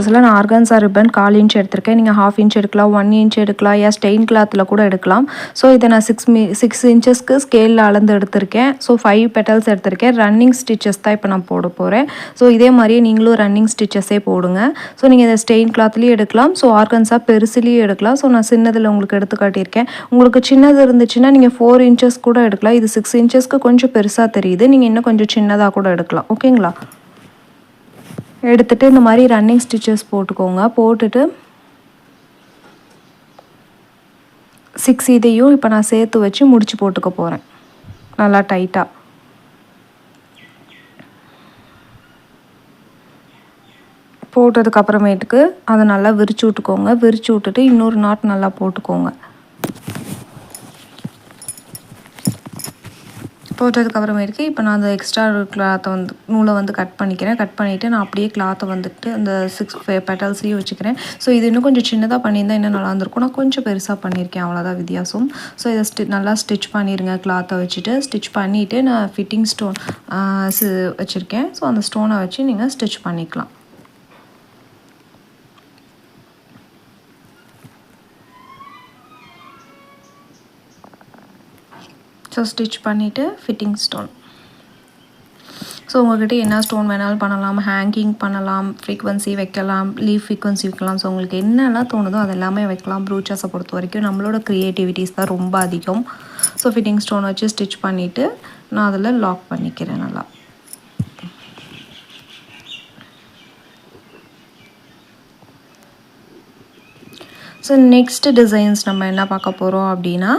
ட்ரெஸ்ஸஸில் நான் organza ribbon 1/4 inch எடுத்திருக்கேன். நீங்கள் 1/2 இன்ச் எடுக்கலாம், 1 இன்ச் எடுக்கலாம், ஸ்டெயின் கிளாத்தில் கூட எடுக்கலாம். ஸோ இதை நான் 6 இன்ச்சஸ்க்கு ஸ்கேலில் அளந்து எடுத்திருக்கேன். ஸோ 5 பெட்டல்ஸ் எடுத்திருக்கேன். ரன்னிங் ஸ்டிச்சஸ் தான் இப்போ நான் போட போகிறேன். ஸோ இதே மாதிரியே நீங்களும் ரன்னிங் ஸ்டிச்சஸே போடுங்க. ஸோ நீங்கள் இதை ஸ்டெயின் கிளாத்லேயும் எடுக்கலாம், ஸோ ஆர்கான்ஸா பெருசுலேயும் எடுக்கலாம். ஸோ நான் சின்னதில் உங்களுக்கு எடுத்து காட்டியிருக்கேன். உங்களுக்கு சின்னது இருந்துச்சுன்னா நீங்கள் 4 இன்ச்சஸ் கூட எடுக்கலாம். இது 6 இன்ச்சஸ்க்கு கொஞ்சம் பெருசாக தெரியுது, நீங்கள் இன்னும் கொஞ்சம் சின்னதாக கூட எடுக்கலாம். ஓகேங்களா? எடுத்துகிட்டு இந்த மாதிரி ரன்னிங் ஸ்டிச்சஸ் போட்டுக்கோங்க. போட்டுட்டு 6 இதையும் இப்போ நான் சேர்த்து வச்சு முடிச்சு போட்டுக்க போகிறேன் நல்லா டைட்டாக. போட்டதுக்கப்புறமேட்டுக்கு அதை நல்லா விரிச்சு விட்டுக்கோங்க. விரிச்சு விட்டுட்டு இன்னொரு நாட் நல்லா போட்டுக்கோங்க. போட்டதுக்கப்புறமேட்டுக்கு இப்போ நான் அந்த எக்ஸ்ட்ரா கிளாத்தை நூலை கட் பண்ணிக்கிறேன். கட் பண்ணிவிட்டு நான் அப்படியே கிளாத்தை அந்த 6 பெட்டல்ஸ்லேயும் வச்சுக்கிறேன். ஸோ இது இன்னும் கொஞ்சம் சின்னதாக பண்ணியிருந்தால் இன்னும் நல்லா இருந்திருக்கும். நான் கொஞ்சம் பெருசாக பண்ணியிருக்கேன், அவ்வளோதான் வித்தியாசம். ஸோ இதை நல்லா ஸ்டிச் பண்ணிடுங்க. கிளாத்தை வச்சுட்டு ஸ்டிச் பண்ணிவிட்டு நான் ஃபிட்டிங் ஸ்டோன் வச்சுருக்கேன். ஸோ அந்த ஸ்டோனை வச்சு நீங்கள் ஸ்டிச் பண்ணிக்கலாம். ஸோ ஸ்டிச் பண்ணிவிட்டு ஃபிட்டிங் ஸ்டோன். ஸோ உங்கள்கிட்ட என்ன ஸ்டோன் வேணாலும் பண்ணலாம். ஹேங்கிங் பண்ணலாம், ஃப்ரீக்வன்சி வைக்கலாம், லீஃப் ஃப்ரீக்வன்சி வைக்கலாம். ஸோ உங்களுக்கு என்னெல்லாம் தோணுதோ அது எல்லாமே வைக்கலாம். ப்ரூச்சஸை பொறுத்த வரைக்கும் நம்மளோட க்ரியேட்டிவிட்டிஸ் தான் ரொம்ப அதிகம். ஸோ ஃபிட்டிங் ஸ்டோன் வச்சு ஸ்டிச் பண்ணிவிட்டு நான் அதில் லாக் பண்ணிக்கிறேன் நல்லா. ஸோ நெக்ஸ்ட் டிசைன்ஸ் நம்ம என்ன பார்க்க போகிறோம் அப்படின்னா,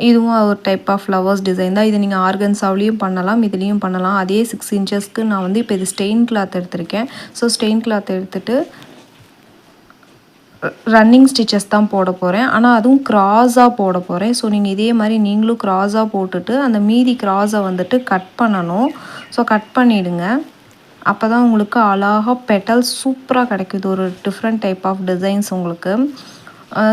இதுவும் ஒரு டைப் ஆஃப் ஃப்ளவர்ஸ் டிசைன் தான். இது நீங்கள் ஆர்கன்ஸாவிலையும் பண்ணலாம், இதுலேயும் பண்ணலாம். அதே 6 இன்ச்சஸ்க்கு நான் இப்போ இது ஸ்டெயின் கிளாத் எடுத்திருக்கேன். ஸோ ஸ்டெயின் கிளாத் எடுத்துகிட்டு ரன்னிங் ஸ்டிச்சஸ் தான் போட போகிறேன். ஆனால் அதுவும் க்ராஸாக போட போகிறேன். ஸோ நீங்கள் இதே மாதிரி நீங்களும் க்ராஸாக போட்டுட்டு அந்த மீதி க்ராஸை கட் பண்ணணும். ஸோ கட் பண்ணிவிடுங்க. அப்போ தான் உங்களுக்கு அழகாக பெட்டல்ஸ் சூப்பராக கிடைக்குது. ஒரு டிஃப்ரெண்ட் டைப் ஆஃப் டிசைன்ஸ் உங்களுக்கு.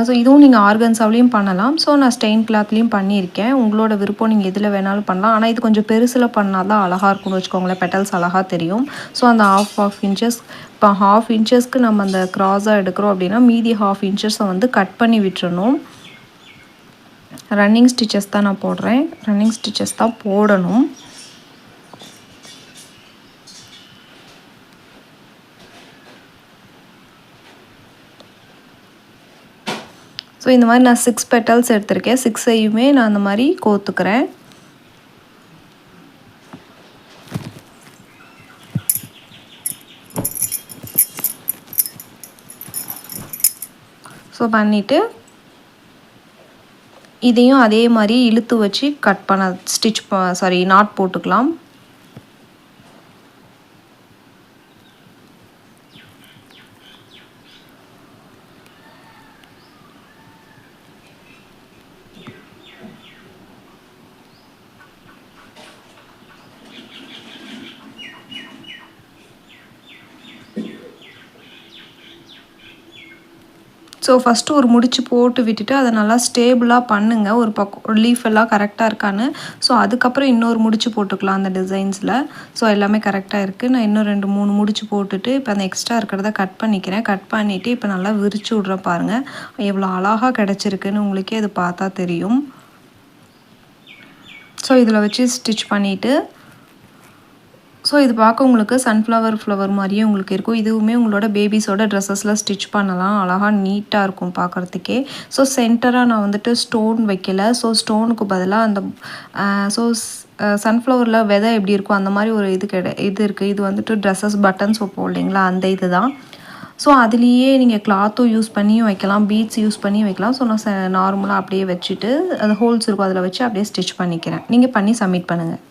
ஸோ இதுவும் நீங்கள் ஆர்கன்ஸாவிலையும் பண்ணலாம். ஸோ நான் ஸ்டெயின் கிளாத்லேயும் பண்ணியிருக்கேன். உங்களோட விருப்பம், நீங்கள் எதில் வேணாலும் பண்ணலாம். ஆனால் இது கொஞ்சம் பெருசில் பண்ணால் தான் அழகாக இருக்கும்னு வச்சுக்கோங்களேன், பெட்டல்ஸ் அழகாக தெரியும். ஸோ அந்த half இன்ச்சஸ், இப்போ 1/2 இன்ச்சஸ்க்கு நம்ம அந்த க்ராஸாக எடுக்கிறோம் அப்படின்னா மீதி 1/2 இன்ச்சஸை கட் பண்ணி விட்டுறணும். ரன்னிங் ஸ்டிச்சஸ் தான் நான் போடுறேன். ரன்னிங் ஸ்டிச்சஸ் தான் போடணும். ஸோ இந்த மாதிரி நான் 6 பெட்டல்ஸ் எடுத்திருக்கேன். 6ஐயுமே நான் அந்த மாதிரி கோத்துக்கிறேன். ஸோ பண்ணிவிட்டு இதையும் அதே மாதிரி இழுத்து வச்சு கட் பண்ண நாட் போட்டுக்கலாம். ஸோ ஃபஸ்ட்டு ஒரு முடிச்சு போட்டு விட்டுட்டு அதை நல்லா ஸ்டேபிளாக பண்ணுங்கள். ஒரு பக்கம் லீஃப் எல்லாம் கரெக்டாக இருக்கான்னு. ஸோ அதுக்கப்புறம் இன்னொரு முடிச்சு போட்டுக்கலாம் அந்த டிசைன்ஸில். ஸோ எல்லாமே கரெக்டாக இருக்குது. நான் இன்னும் 2-3 முடிச்சு போட்டுட்டு இப்போ அந்த எக்ஸ்ட்ரா இருக்கிறத கட் பண்ணிக்கிறேன். கட் பண்ணிவிட்டு இப்போ நல்லா விரிச்சு விட்றேன். பாருங்கள் எவ்வளோ அழகாக கிடச்சிருக்குன்னு உங்களுக்கே அது பார்த்தா தெரியும். ஸோ இதில் வச்சு ஸ்டிச் பண்ணிவிட்டு, ஸோ இது பார்க்க உங்களுக்கு ஃப்ளவர் மாதிரியே உங்களுக்கு இருக்கும். இதுவுமே உங்களோட பேபிஸோட ட்ரெஸ்ஸஸில் ஸ்டிச் பண்ணலாம். அழகாக நீட்டாக இருக்கும் பார்க்குறதுக்கே. ஸோ சென்டராக நான் ஸ்டோன் வைக்கல. ஸோ ஸ்டோனுக்கு பதிலாக அந்த சன்ஃப்ளவரில் விதை எப்படி இருக்கும் அந்த மாதிரி ஒரு இது இருக்குது. இது ட்ரெஸ்ஸஸ் பட்டன்ஸ் வைப்போம் இல்லைங்களா, அந்த இது தான். ஸோ அதுலேயே நீங்கள் கிளாத்தும் யூஸ் பண்ணியும் வைக்கலாம், பீட்ஸ் யூஸ் பண்ணி வைக்கலாம். ஸோ நான் நார்மலாக அப்படியே வச்சுட்டு அந்த ஹோல்ஸ் இருக்கும் அதில் வச்சு அப்படியே ஸ்டிச் பண்ணிக்கிறேன். நீங்கள் பண்ணி சப்மிட் பண்ணுங்கள்.